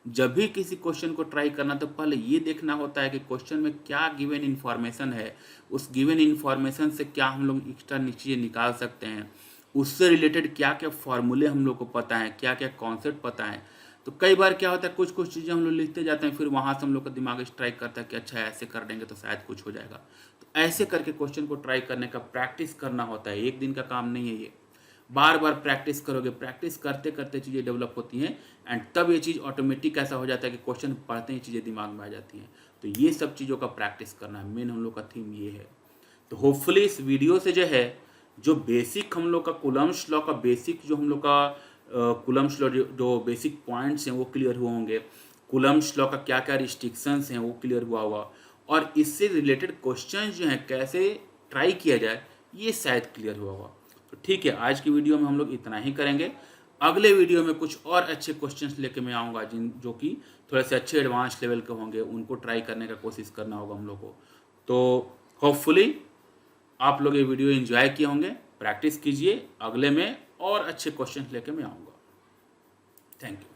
जब भी किसी क्वेश्चन को ट्राई करना तो पहले ये देखना होता है कि क्वेश्चन में क्या गिवन इन्फॉर्मेशन है, उस गिवन इन्फॉर्मेशन से क्या हम लोग एक्स्ट्रा चीज़ें निकाल सकते हैं, उससे रिलेटेड क्या क्या फॉर्मूले हम लोग को पता है, क्या क्या कॉन्सेप्ट पता है। तो कई बार क्या होता है, कुछ कुछ चीज़ें हम लोग लिखते जाते हैं, फिर वहाँ से हम लोग का दिमाग स्ट्राइक करता है कि अच्छा ऐसे कर देंगे तो शायद कुछ हो जाएगा। तो ऐसे करके क्वेश्चन को ट्राई करने का प्रैक्टिस करना होता है, एक दिन का काम नहीं है ये। बार बार प्रैक्टिस करोगे, प्रैक्टिस करते करते चीज़ें डेवलप होती हैं, एंड तब ये चीज़ ऑटोमेटिक ऐसा हो जाता है कि क्वेश्चन पढ़ते ही चीज़ें दिमाग में आ जाती हैं। तो ये सब चीज़ों का प्रैक्टिस करना है, मेन हम लोग का थीम ये है। तो होपफुली इस वीडियो से जो है, जो बेसिक हम लोग का कूलम्ब्स लॉ का बेसिक, जो हम लोग का कूलम्ब्स लॉ जो बेसिक पॉइंट्स हैं वो क्लियर हुए होंगे। कूलम्ब्स लॉ का क्या क्या रिस्ट्रिक्शंस हैं वो क्लियर हुआ होगा, और इससे रिलेटेड क्वेश्चन जो हैं कैसे ट्राई किया जाए ये शायद क्लियर हुआ होगा। तो ठीक है, आज की वीडियो में हम लोग इतना ही करेंगे। अगले वीडियो में कुछ और अच्छे क्वेश्चंस लेके मैं आऊँगा, जो कि थोड़े से अच्छे एडवांस लेवल के होंगे, उनको ट्राई करने का कोशिश करना होगा हम लोग को। तो होपफुली आप लोग ये वीडियो एंजॉय किए होंगे, प्रैक्टिस कीजिए, अगले में और अच्छे क्वेश्चंस लेके मैं आऊँगा। Thank you.